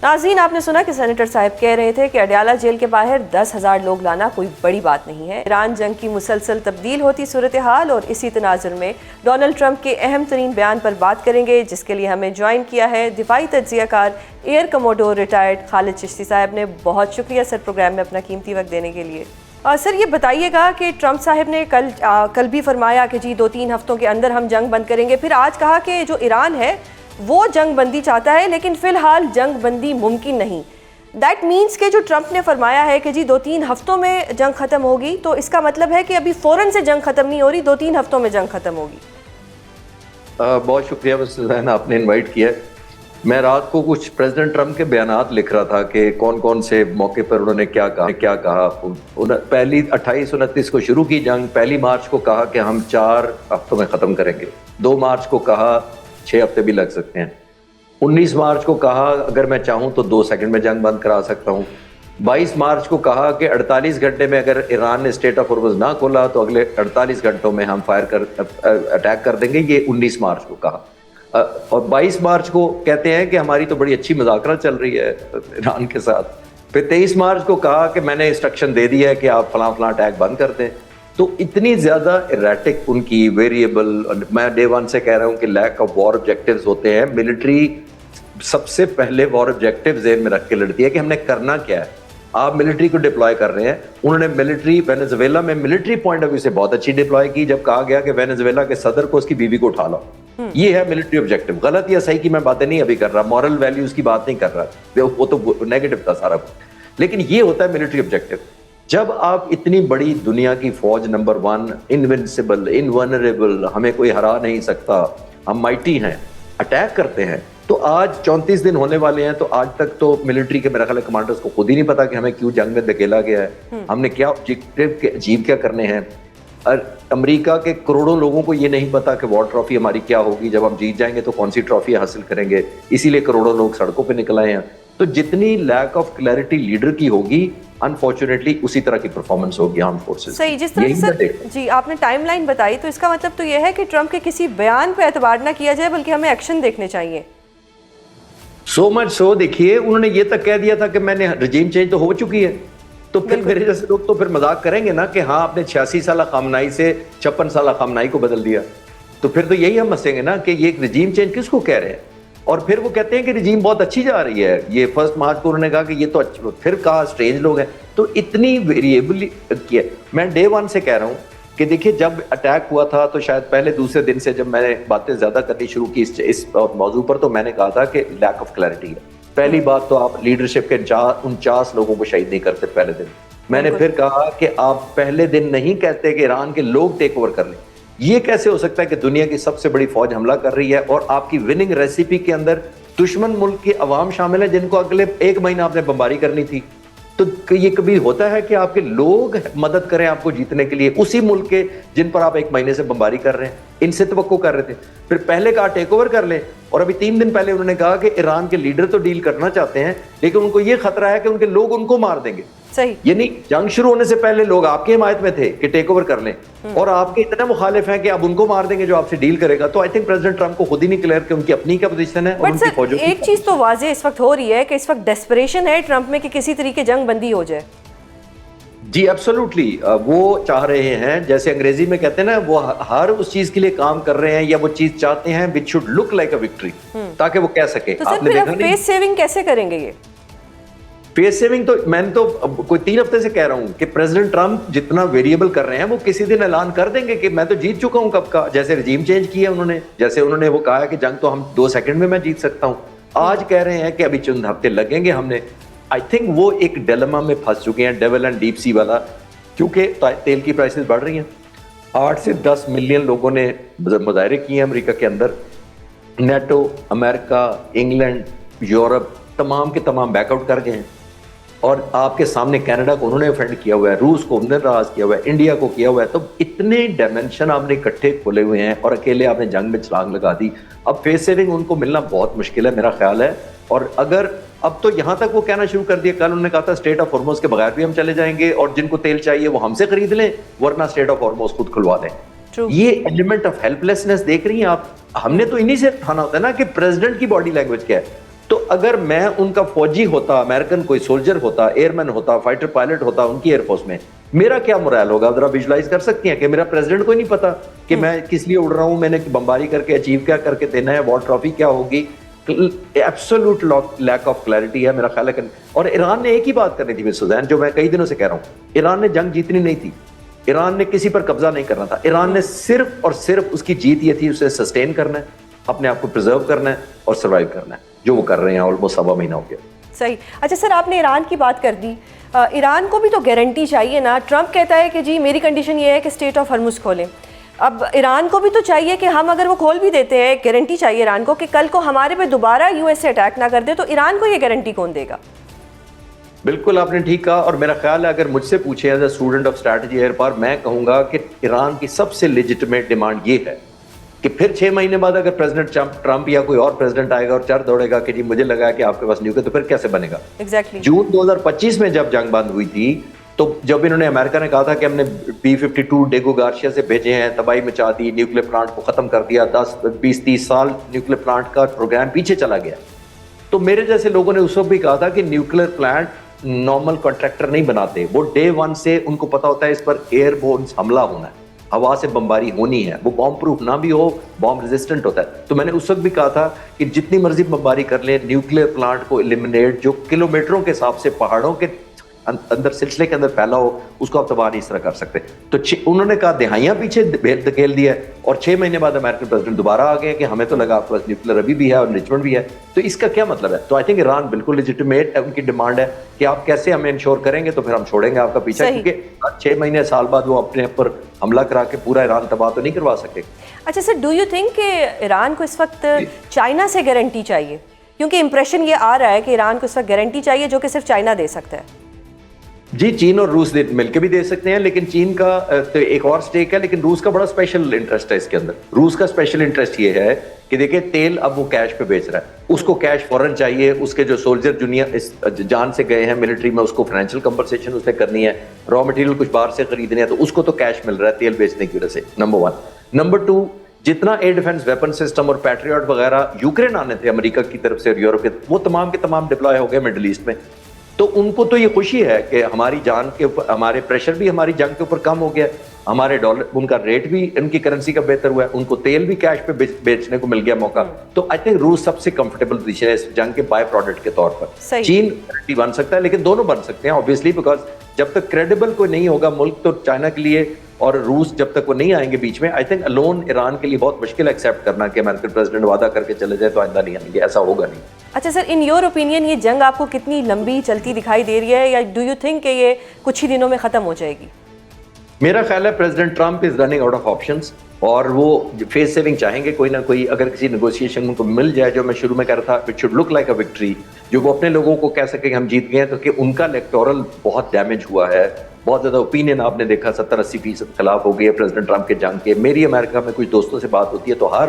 ناظرین, آپ نے سنا کہ سینیٹر صاحب کہہ رہے تھے کہ اڈیالہ جیل کے باہر 10,000 لوگ لانا کوئی بڑی بات نہیں ہے. ایران جنگ کی مسلسل تبدیل ہوتی صورتحال اور اسی تناظر میں ڈونلڈ ٹرمپ کے اہم ترین بیان پر بات کریں گے, جس کے لیے ہمیں جوائن کیا ہے دفاعی تجزیہ کار ایئر کموڈور ریٹائرڈ خالد چشتی صاحب نے. بہت شکریہ سر پروگرام میں اپنا قیمتی وقت دینے کے لیے. سر یہ بتائیے گا کہ ٹرمپ صاحب نے کل بھی فرمایا کہ جی 2-3 ہفتوں کے اندر ہم جنگ بند کریں گے, پھر آج کہا کہ جو ایران ہے وہ جنگ بندی چاہتا ہے لیکن فی الحال جنگ بندی ممکن نہیں. دیٹ مینس کہ جو ٹرمپ نے فرمایا ہے کہ جی 2-3 ہفتوں میں جنگ ختم ہوگی, تو اس کا مطلب ہے کہ ابھی فوراً سے جنگ ختم نہیں ہو رہی, 2-3 ہفتوں میں جنگ ختم ہوگی. بہت شکریہ مسٹر آپ نے انوائٹ کیا. میں رات کو کچھ پریزیڈنٹ ٹرمپ کے بیانات لکھ رہا تھا کہ کون کون سے موقع پر انہوں نے کیا کہا. پہلی 28-29 کو شروع کی جنگ, 1 مارچ کو کہا کہ ہم 4 ہفتوں میں ختم کریں گے, 2 مارچ کو کہا 6 ہفتے بھی لگ سکتے ہیں, 19 مارچ کو کہا اگر میں چاہوں تو 2 سیکنڈ میں جنگ بند کرا سکتا ہوں, 22 مارچ کو کہا کہ 48 گھنٹے میں اگر ایران نے اسٹریٹ آف ہارمز نہ کھولا تو اگلے 48 گھنٹوں میں ہم اٹیک کر دیں گے, یہ 19 مارچ کو کہا. اور 22 مارچ کو کہتے ہیں کہ ہماری تو بڑی اچھی مذاکرات چل رہی ہے ایران کے ساتھ. پھر 23 مارچ کو کہا کہ میں نے انسٹرکشن دے دی ہے کہ آپ فلاں اٹیک بند کر دیں. تو اتنی زیادہ ایریٹک ان کی ویریبل, میں ڈے 1 سے کہہ رہا ہوں کہ لیک آف وار آبجیکٹیوز ہوتے ہیں. ملٹری سب سے پہلے وار آبجیکٹیو ذہن میں رکھ کے لڑتی ہے کہ ہم نے کرنا کیا ہے. آپ ملٹری کو ڈپلوائے کر رہے ہیں, انہوں نے ملٹری وینزویلا میں ملٹری پوائنٹ آف ویو سے بہت اچھی ڈپلوائے کی جب کہا گیا کہ وینزویلا کے صدر کو اس کی بیوی کو اٹھا لاؤ. یہ ہے ملٹری آبجیکٹیو. غلط یا صحیح کی میں باتیں نہیں ابھی کر رہا, مورل ویلیوز کی بات نہیں کر رہا, وہ تو نیگیٹو تھا سارا کچھ, لیکن یہ ہوتا ہے ملٹری آبجیکٹیو. جب آپ اتنی بڑی دنیا کی فوج نمبر 1, انوینسیبل, انورنریبل, ہمیں کوئی ہرا نہیں سکتا, ہم مائٹی ہیں, اٹیک کرتے ہیں. تو آج 34 دن ہونے والے ہیں, تو آج تک تو ملٹری کے میرا خیال ہے کمانڈرز کو خود ہی نہیں پتا کہ ہمیں کیوں جنگ میں دھکیلا گیا ہے, ہم نے کیا آبجیکٹیو اچیو کیا کرنے ہیں. اور امریکہ کے کروڑوں لوگوں کو یہ نہیں پتا کہ وار ٹرافی ہماری کیا ہوگی, جب ہم جیت جائیں گے تو کون سی ٹرافی حاصل کریں گے, اسی لیے کروڑوں لوگ سڑکوں پہ نکل آئے ہیں. تو جتنی لیک آف کلیئرٹی لیڈر کی ہوگی, انفارچونیٹلی اسی طرح کی پرفارمنس ہوگی آرم فورسز. صحیح, جس طرح سر جی آپ نے ٹائم لائن بتائی, تو اس کا مطلب تو یہ ہے کہ ٹرمپ کے کسی بیان پہ اعتبار نہ کیا جائے بلکہ ہمیں ایکشن دیکھنے چاہیے. سو مچ سو, دیکھیے انہوں نے یہ تک کہہ دیا تھا کہ میں نے رجیم چینج تو ہو چکی ہے, تو پھر میرے جیسے لوگ تو پھر مذاق کریں گے نا کہ ہاں آپ نے 86 سالہ خامنائی سے 56 سالہ خامنائی کو بدل دیا. تو پھر تو یہی ہم ہنسیں گے نا کہ یہ رجیم چینج کس کو کہہ رہے ہیں. اور پھر وہ کہتے ہیں کہ رجیم بہت اچھی جا رہی ہے, یہ 1 مارچ کو انہوں نے کہا کہ یہ تو اچھی, پھر کہا اسٹرینج لوگ ہیں. تو اتنی ویریبل کیا. میں ڈے 1 سے کہہ رہا ہوں کہ دیکھیے جب اٹیک ہوا تھا تو شاید پہلے دوسرے دن سے جب میں نے باتیں زیادہ کرنی شروع کی اس موضوع پر, تو میں نے کہا تھا کہ لیک آف کلیئرٹی ہے. پہلی بات تو آپ لیڈرشپ کے 49 لوگوں کو شہید نہیں کرتے پہلے دن. میں نے پھر کہا کہ آپ پہلے دن نہیں کہتے کہ ایران کے لوگ ٹیک اوور کر لیں. یہ کیسے ہو سکتا ہے کہ دنیا کی سب سے بڑی فوج حملہ کر رہی ہے اور آپ کی وننگ ریسیپی کے اندر دشمن ملک کے عوام شامل ہیں جن کو اگلے 1 مہینہ آپ نے بمباری کرنی تھی. تو یہ کبھی ہوتا ہے کہ آپ کے لوگ مدد کریں آپ کو جیتنے کے لیے, اسی ملک کے جن پر آپ 1 مہینے سے بمباری کر رہے ہیں, ان سے توقع کر رہے تھے. پھر پہلے کہا ٹیک اوور کر لیں, اور ابھی 3 دن پہلے انہوں نے کہا کہ ایران کے لیڈر تو ڈیل کرنا چاہتے ہیں لیکن ان کو یہ خطرہ ہے کہ ان کے لوگ ان کو مار دیں گے. صحیح, یعنی جنگ شروع ہونے سے پہلے لوگ آپ کی حمایت میں تھے کہ ٹیک اوور کر لیں, اور آپ کے اتنے مخالف ہیں کہ اب ان کو مار دیں گے جو آپ سے ڈیل کرے گا. تو آئی تھنک پریزیڈنٹ ٹرمپ کو خود ہی نہیں کلیئر کہ ان کی اپنی کیا پوزیشن ہے اور ان کی فوجوں کی. ایک چیز تو واضح اس وقت ہو رہی ہے کہ اس وقت ڈیسپریشن ہے ٹرمپ میں کہ کسی طریقے جنگ بندی ہو جائے. جی ایبسولوٹلی, وہ چاہ رہے ہیں, جیسے انگریزی میں کہتے ہیں نا, وہ ہر اس چیز کے لیے کام کر رہے ہیں یا وہ چیز چاہتے ہیں which should look like a victory, تاکہ وہ کہہ سکے. تو سر پھر اب فیس سیونگ کیسے کریں گے یہ؟ فیس سیونگ تو میں نے تو کوئی 3 ہفتے سے کہہ رہا ہوں کہ پریزیڈنٹ ٹرمپ جتنا ویریبل کر رہے ہیں وہ کسی دن اعلان کر دیں گے کہ میں تو جیت چکا ہوں کب کا. جیسے رجیم چینج کیا انہوں نے, جیسے انہوں نے وہ کہا کہ جنگ تو ہم 2 سیکنڈ میں جیت سکتا ہوں, آج کہہ رہے ہیں کہ ابھی چند ہفتے لگیں گے. ہم نے آئی تھنک وہ ایک ڈیلما میں پھنس چکے ہیں, ڈیول اینڈ ڈیپ سی والا, کیونکہ تیل کی پرائسز بڑھ رہی ہیں. 8 سے 10 ملین لوگوں نے مظاہرے کیے ہیں امریکہ کے اندر. نیٹو, امریکہ, انگلینڈ, یورپ تمام کے تمام بیک آؤٹ کر گئے ہیں, اور آپ کے سامنے کینیڈا کو انہوں نے افینڈ کیا ہوا ہے, روس کو انہوں نے ناراض کیا ہوا ہے, انڈیا کو کیا ہوا ہے. تو اتنے ڈائمینشن آپ نے اکٹھے کھولے ہوئے ہیں اور اکیلے آپ نے جنگ میں چھلانگ لگا دی. اب فیس سیونگ ان کو ملنا بہت مشکل ہے میرا خیال ہے. اور اگر اب تو یہاں تک وہ کہنا شروع کر دیا, کل انہوں نے کہا تھا اسٹریٹ آف ہارموز کے بغیر بھی ہم چلے جائیں گے, اور جن کو تیل چاہیے وہ ہم سے خرید لیں ورنہ اسٹریٹ آف ہارموز خود کھلوا دیں. یہ ایلیمنٹ آف ہیلپ لیسنس دیکھ رہی ہیں آپ. ہم نے تو انہی سے اٹھانا ہوتا ہے نا کہ پریزیڈنٹ کی باڈی لینگویج کیا ہے. تو اگر میں ان کا فوجی ہوتا, امریکن کوئی سولجر ہوتا, ایئر مین ہوتا, فائٹر پائلٹ ہوتا ان کی ایئر فورس میں, میرا کیا مرائل ہوگا؟ ذرا ویژوائز کر سکتی ہیں کہ میرا پریزیڈنٹ کو ہی نہیں پتا کہ میں کس لیے اڑ رہا ہوں, میں نے بمباری کر کے اچیو کیا کر کے دینا ہے, وار ٹرافی کیا ہوگی. ایبسولوٹ لیک آف کلیئرٹی ہے میرا خیال ہے. اور ایران نے ایک ہی بات کرنی تھی مس سوزین, جو میں کئی دنوں سے کہہ رہا ہوں, ایران نے جنگ جیتنی نہیں تھی, ایران نے کسی پر قبضہ نہیں کرنا تھا, ایران نے صرف اور صرف اس کی جیت یہ تھی اسے سسٹین کرنا ہے. اپنے آپ کو پرزرو کرنا ہے اور سروائیو کرنا ہے، جو وہ کر رہے ہیں آلموسٹ 1.25 مہینہ ہو گیا. صحیح. اچھا سر، آپ نے ایران کی بات کر دی. ایران کو بھی تو گارنٹی چاہیے نا. ٹرمپ کہتا ہے کہ جی میری کنڈیشن یہ ہے کہ اسٹریٹ آف ہرمز کھولیں. اب ایران کو بھی تو چاہیے کہ ہم اگر وہ کھول بھی دیتے ہیں، گارنٹی چاہیے ایران کو کہ کل کو ہمارے پہ دوبارہ یو ایس سے اٹیک نہ کر دے، تو ایران کو یہ گارنٹی کون دے گا؟ بالکل آپ نے ٹھیک کہا، اور میرا خیال ہے اگر مجھ سے پوچھے as a student of strategy air power, میں کہوں گا کہ ایران کی سب سے لیجٹمیٹ ڈیمانڈ یہ ہے کہ پھر 6 مہینے بعد اگر پریزیڈنٹ ٹرمپ یا کوئی اور پریزیڈنٹ آئے گا اور چر دوڑے گا کہ جی مجھے لگا کہ آپ کے پاس نیوکلیئر، تو پھر کیسے بنے گا؟ ایگزیکٹلی. جون 2025 میں جب جنگ بند ہوئی تھی تو جب انہوں نے امریکہ نے کہا تھا کہ ہم نے B-52 ڈیگو گارشیا سے بھیجے ہیں، تباہی مچا دی، نیوکلیئر پلانٹ کو ختم کر دیا، 10-20-30 سال نیوکلیئر پلانٹ کا پروگرام پیچھے چلا گیا. تو میرے جیسے لوگوں نے اس وقت بھی کہا تھا کہ نیوکلیئر پلانٹ نارمل کانٹریکٹر نہیں بناتے، وہ ڈے 1 سے ان کو پتا ہوتا ہے اس پر ایئر بورن حملہ ہونا ہے، ہوا سے بمباری ہونی ہے، وہ بام پروف نہ بھی ہو، بام ریزسٹنٹ ہوتا ہے. تو میں نے اس وقت بھی کہا تھا کہ جتنی مرضی بمباری کر لیں، نیوکلیئر پلانٹ کو ایلیمنیٹ، جو کلومیٹروں کے حساب سے پہاڑوں کے اندر سلسلے کے اندر پھیلا ہو، اس کو آپ تباہ نہیں اس طرح کر سکتے. تو انہوں نے کہا دہائیاں پیچھے دھکیل دیا ہے، اور 6 مہینے بعد امریکن پریزیڈنٹ دوبارہ آ گئے کہ ہمیں تو لگا آپ کے پاس نیوکلیئر ابھی بھی ہے اور انریچمنٹ بھی ہے. تو اس کا کیا مطلب ہے؟ تو آئی تھنک ایران بالکل لیجٹمیٹ ہے، ان کی ڈیمانڈ ہے کہ آپ کیسے ہمیں انشور کریں گے تو پھر ہم چھوڑیں گے آپ کا پیچھا، کیونکہ 6 مہینے سال بعد وہ اپنے پر حملہ کرا کے پورا ایران تباہ تو نہیں کروا سکتے. اچھا سر، ڈو یو تھنک کہ ایران کو اس وقت چائنا سے گارنٹی چاہیے؟ کیونکہ امپریشن یہ آ رہا ہے کہ ایران کو اس وقت گارنٹی چاہیے جو کہ صرف چائنا دے سکتا ہے. جی چین اور روس مل کے بھی دے سکتے ہیں، لیکن چین کا تو ایک اور سٹیک ہے، لیکن روس کا بڑا اسپیشل انٹرسٹ ہے اس کے اندر. روس کا اسپیشل انٹرسٹ یہ ہے کہ دیکھیں تیل اب وہ کیش پہ بیچ رہا ہے، اس کو کیش فوراً چاہیے، اس کے جو سولجر دنیا جان سے گئے ہیں ملٹری میں، اس کو فائنینشیل کمپنسیشن اس نے کرنی ہے، را مٹیریل کچھ باہر سے خریدنے ہیں تو اس کو تو کیش مل رہا ہے تیل بیچنے کی وجہ سے. نمبر 1. نمبر 2، جتنا ایئر ڈیفنس ویپن سسٹم اور پیٹریاٹ وغیرہ یوکرین آنے تھے امریکہ کی طرف سے اور یورپ کے، وہ تمام کے تمام ڈپلوائے ہو گئے مڈل ایسٹ میں. تو ان کو تو یہ خوشی ہے کہ ہماری جان کے اوپر، ہمارے پریشر بھی ہماری جنگ کے اوپر کم ہو گیا، ہمارے ڈالر، ان کا ریٹ بھی ان کی کرنسی کا بہتر ہوا ہے، ان کو تیل بھی کیش پہ بیچنے کو مل گیا موقع. تو آئی تھنک روس سب سے کمفرٹیبل پوزیشن ہے اس جنگ کے بائی پروڈکٹ کے طور پر. چین بن سکتا ہے، لیکن دونوں بن سکتے ہیں obviously، بیکاز جب تک کریڈیبل کوئی نہیں ہوگا ملک، تو چائنا کے لیے اور روس جب تک وہ نہیں آئیں گے بیچ میں، آئی تھنک الون ایران کے لیے بہت مشکل ایکسیپٹ کرنا کہ امریکن پریزیڈنٹ وعدہ کر کے چلے جائے تو آئندہ نہیں آئیں گے، ایسا ہوگا نہیں. اچھا سر، ان یور اوپینین یہ جنگ آپ کو کتنی لمبی چلتی دکھائی دے رہی ہے، یا ڈو یو تھنک کہ یہ کچھ ہی دنوں میں ختم ہو جائے گی؟ میرا خیال ہے president Trump is running out of options, اور وہ فیس سیونگ چاہیں گے کوئی نہ کوئی. اگر کسی نیگوسیشن ان کو مل جائے، جو میں شروع میں کہہ رہا تھا it should look like a victory, جو وہ اپنے لوگوں کو کہہ سکے کہ ہم جیت گئے ہیں، تو کہ ان کا الیکٹورل بہت ڈیمیج ہوا ہے، بہت زیادہ اوپینین آپ نے دیکھا 70-80% خلاف ہو گئی ہے پریزیڈنٹ ٹرمپ کے جنگ کے. میری امریکہ میں کچھ دوستوں سے بات ہوتی ہے تو ہر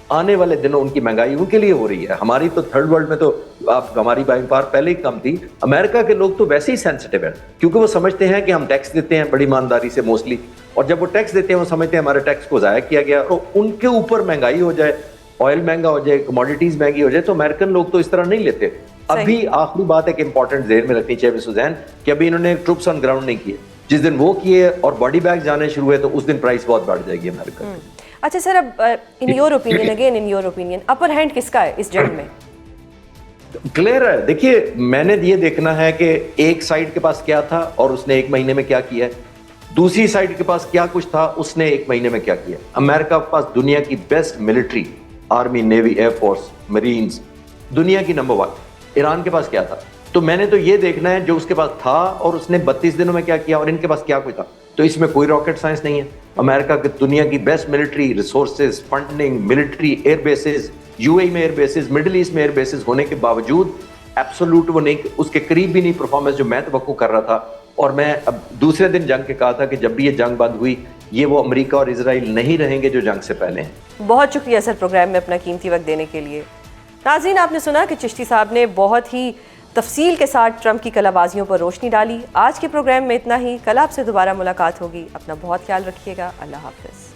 آنے والے دنوں ان کی مہنگائی ان کے لیے ہو رہی ہے. ہماری تو تھرڈ ورلڈ میں تو آپ ہماری بائنگ پاور پہلے ہی کم تھی. امریکہ کے لوگ تو ویسے ہی سینسٹیو ہیں، کیونکہ وہ سمجھتے ہیں کہ ہم ٹیکس دیتے ہیں بڑی ایمانداری سے موسٹلی، اور جب وہ ٹیکس دیتے ہیں وہ سمجھتے ہیں ہمارے ٹیکس کو ضائع کیا گیا، اور ان کے اوپر مہنگائی ہو جائے، آئل مہنگا ہو جائے، کموڈیٹیز مہنگی ہو جائے، تو امریکن لوگ تو اس طرح نہیں لیتے. ابھی آخری بات ایک امپورٹنٹ ذہن میں رکھنی چاہیے سوزین، کہ ابھی انہوں نے ٹروپس آن گراؤنڈ نہیں کیے. جس دن وہ کیے اور باڈی بیگ جانے شروع ہوئے تو اس دن پرائس بہت بڑھ جائے گی امریکہ کی. اچھا سر، اب in your opinion, again in your opinion, upper hand کس کا ہے اس جنگ میں؟ کلیئر ہے. دیکھیے میں نے یہ دیکھنا ہے کہ ایک سائڈ کے پاس کیا تھا اور اس نے 1 مہینے میں کیا کیا ہے، دوسری سائڈ کے پاس کیا کچھ تھا اس نے 1 مہینے میں کیا کیا. امریکہ کے پاس دنیا کی best military, army, navy, air force, Marines, دنیا کی نمبر 1. ایران کے پاس کیا تھا؟ تو میں نے تو یہ دیکھنا ہے جو اس کے پاس تھا اور اس نے 32 دنوں میں کیا کیا، اور ان کے پاس کیا کوئی تھا. تو اس میں کوئی راکٹ سائنس نہیں ہے. امریکہ کی دنیا کی best military resources, funding, military air bases, U A میں ایئر بیسز، مڈل ایسٹ میں ایئر بیسز ہونے کے باوجود ایبسولوٹ وہ نہیں، اس کے قریب بھی نہیں پرفارمنس جو میں توقع کر رہا تھا. اور میں اب دوسرے دن جنگ کے کہا تھا کہ جب بھی یہ جنگ بند ہوئی، یہ وہ امریکہ اور اسرائیل نہیں رہیں گے جو جنگ سے پہلے ہیں. بہت شکریہ سر پروگرام میں اپنا قیمتی وقت دینے کے لیے. ناظرین، آپ نے سنا کہ چشتی صاحب نے بہت ہی تفصیل کے ساتھ ٹرمپ کی کلا بازیوں پر روشنی ڈالی. آج کے پروگرام میں اتنا ہی. کل آپ سے دوبارہ ملاقات ہوگی. اپنا بہت خیال رکھیے گا. اللہ حافظ.